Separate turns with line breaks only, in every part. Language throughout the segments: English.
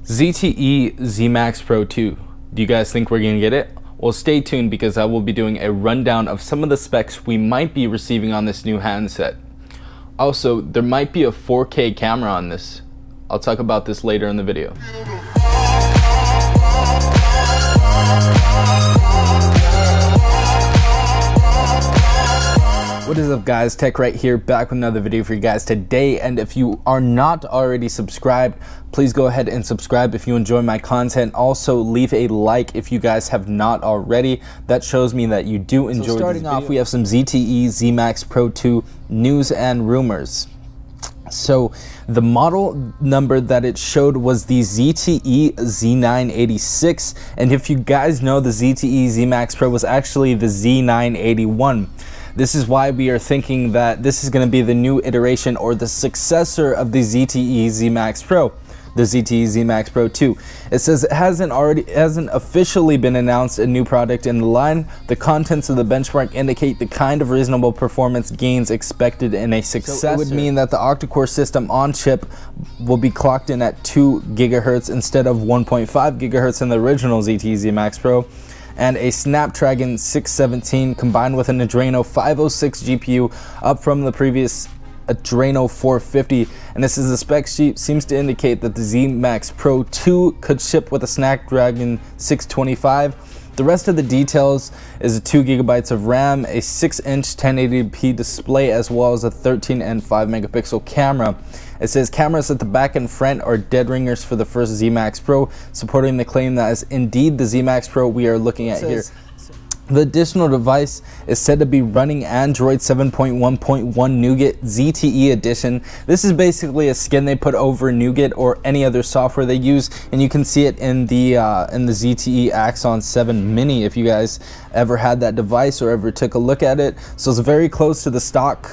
ZTE Zmax Pro 2. Do you guys think we're gonna get it? Well, stay tuned because I will be doing a rundown of some of the specs we might be receiving on this new handset. Also, there might be a 4K camera on this. I'll talk about this later in the video. What is up, guys? TechRight here, back with another video for you guys today. And if you are not already subscribed, please go ahead and subscribe if you enjoy my content. Also, leave a like if you guys have not already. That shows me that you do enjoy. So starting off, we have some ZTE Zmax Pro 2 news and rumors. So the model number that it showed was the ZTE Z986, and if you guys know, the ZTE Zmax Pro was actually the Z981. This is why we are thinking that this is going to be the new iteration or the successor of the ZTE Zmax Pro, the ZTE Zmax Pro 2. It says it hasn't officially been announced a new product in the line. The contents of the benchmark indicate the kind of reasonable performance gains expected in a successor. So it would mean that the octa-core system on chip will be clocked in at 2 GHz instead of 1.5 GHz in the original ZTE Zmax Pro, and a Snapdragon 617 combined with an Adreno 506 GPU, up from the previous Adreno 450. And this is the spec sheet, seems to indicate that the ZMax Pro 2 could ship with a Snapdragon 625. The rest of the details is 2 GB of RAM, a 6-inch 1080p display, as well as a 13 and 5 megapixel camera. It says cameras at the back and front are dead ringers for the first Zmax Pro, supporting the claim that is indeed the Zmax Pro we are looking at here. The additional device is said to be running Android 7.1.1 Nougat ZTE edition. This is basically a skin they put over Nougat or any other software they use, and you can see it in the ZTE Axon 7 Mini if you guys ever had that device or ever took a look at it. So it's very close to the stock.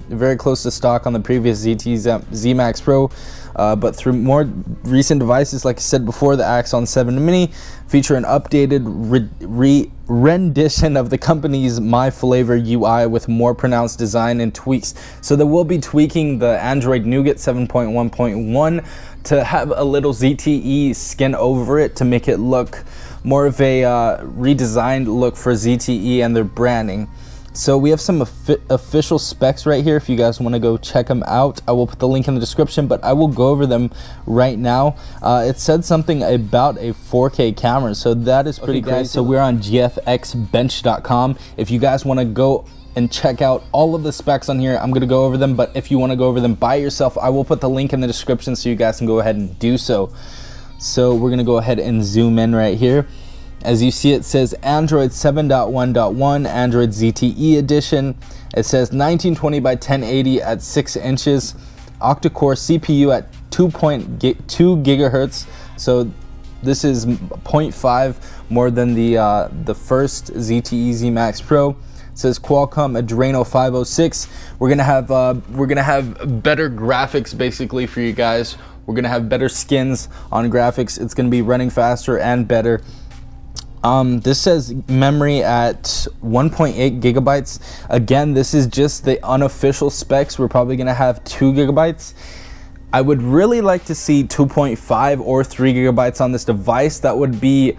Very close to stock on the previous ZTE Zmax Pro, but through more recent devices, like I said before, the Axon 7 Mini feature an updated rendition of the company's My Flavor UI with more pronounced design and tweaks. So they will be tweaking the Android Nougat 7.1.1 to have a little ZTE skin over it to make it look more of a redesigned look for ZTE and their branding. So we have some official specs right here if you guys want to go check them out. I will put the link in the description, but I will go over them right now. It said something about a 4K camera, so that is pretty crazy. So we're on GFXBench.com. If you guys want to go and check out all of the specs on here, I'm going to go over them, but if you want to go over them by yourself, I will put the link in the description so you guys can go ahead and do so. So we're going to go ahead and zoom in right here. As you see, it says Android 7.1.1, Android ZTE edition. It says 1920 by 1080 at 6 inches, octa-core CPU at 2.2 gigahertz. So this is 0.5 more than the first ZTE Zmax Pro. It says Qualcomm Adreno 506. We're gonna have better graphics basically for you guys. We're gonna have better skins on graphics. It's gonna be running faster and better. This says memory at 1.8 gigabytes. Again, this is just the unofficial specs. We're probably going to have 2 gigabytes. I would really like to see 2.5 or 3 gigabytes on this device. That would be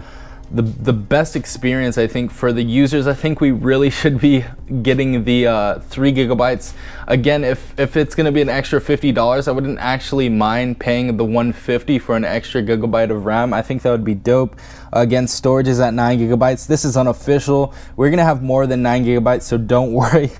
the best experience, I think, for the users. I think we really should be getting the 3 gigabytes. Again, if it's going to be an extra $50, I wouldn't actually mind paying the $150 for an extra gigabyte of RAM. I think that would be dope. Again, storage is at 9 gigabytes. This is unofficial. We're going to have more than 9 gigabytes, so don't worry.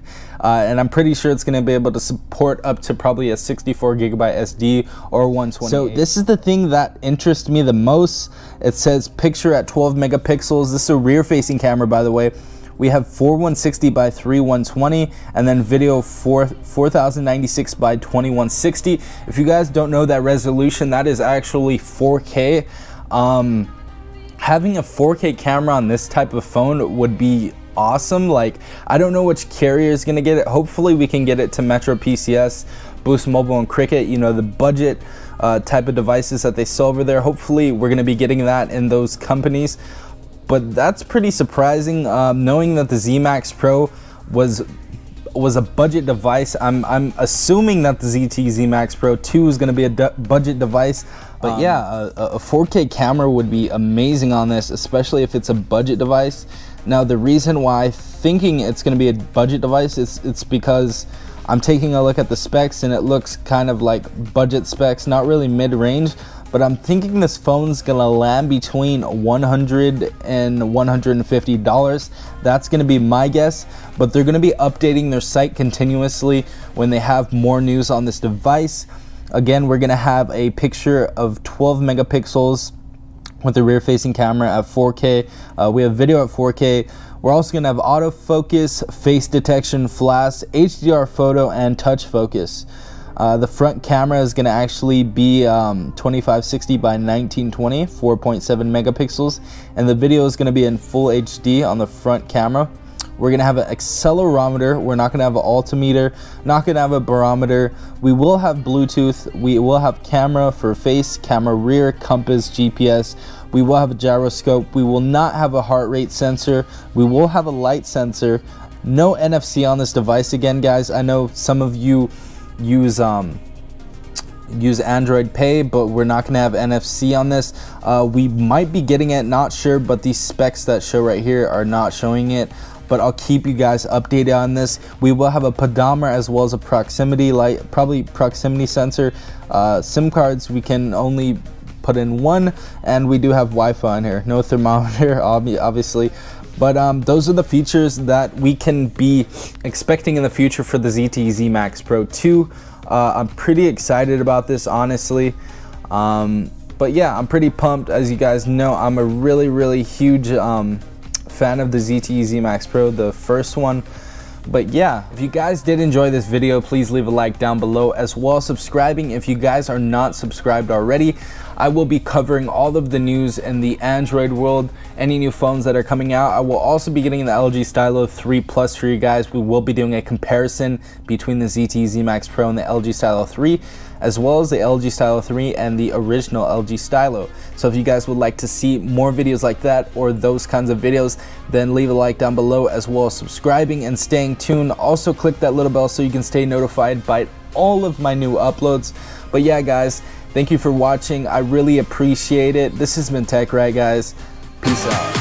And I'm pretty sure it's going to be able to support up to probably a 64 gigabyte SD or 128. So this is the thing that interests me the most. It says picture at 12 megapixels. This is a rear facing camera, by the way. We have 4160 by 3120, and then video 4096 by 2160. If you guys don't know that resolution, that is actually 4K. Having a 4K camera on this type of phone would be awesome. Like, I don't know which carrier is going to get it. Hopefully we can get it to Metro PCS, Boost Mobile, and Cricket, you know, the budget type of devices that they sell over there. Hopefully we're going to be getting that in those companies. But that's pretty surprising, knowing that the Zmax Pro was was a budget device. I'm assuming that the ZTE Zmax Pro 2 is going to be a budget device. But yeah, a 4K camera would be amazing on this, especially if it's a budget device. Now, the reason why I'm thinking it's going to be a budget device is it's because I'm taking a look at the specs and it looks kind of like budget specs, not really mid-range. But I'm thinking this phone's gonna land between $100 and $150. That's gonna be my guess, but they're gonna be updating their site continuously when they have more news on this device. Again, we're gonna have a picture of 12 megapixels with the rear facing camera at 4K. We have video at 4K. We're also gonna have autofocus, face detection, flash, HDR photo, and touch focus. The front camera is going to actually be 2560 by 1920, 4.7 megapixels, and the video is going to be in full HD on the front camera. We're going to have an accelerometer. We're not going to have an altimeter, not going to have a barometer. We will have Bluetooth. We will have camera for face, camera rear, compass, GPS. We will have a gyroscope. We will not have a heart rate sensor. We will have a light sensor. No NFC on this device again, guys. I know some of you use Android Pay, but we're not going to have NFC on this. We might be getting it, not sure, but these specs that show right here are not showing it. But I'll keep you guys updated on this. We will have a pedometer as well as a proximity light, probably proximity sensor. SIM cards, we can only put in one, and we do have Wi-Fi in here. No thermometer, obviously. But those are the features that we can be expecting in the future for the ZTE Zmax Pro 2. I'm pretty excited about this, honestly. But yeah, I'm pretty pumped. As you guys know, I'm a really huge fan of the ZTE Zmax Pro, the first one. But yeah, if you guys did enjoy this video, please leave a like down below, as well as subscribing if you guys are not subscribed already. I will be covering all of the news in the Android world, any new phones that are coming out. I will also be getting the LG Stylo 3 Plus for you guys. We will be doing a comparison between the ZTE Zmax Pro and the LG Stylo 3, as well as the LG Stylo 3 and the original LG Stylo. So if you guys would like to see more videos like that or those kinds of videos, then leave a like down below, as well as subscribing and staying tuned. Also click that little bell so you can stay notified by all of my new uploads. But yeah, guys, thank you for watching. I really appreciate it. This has been TechRight, guys. Peace out.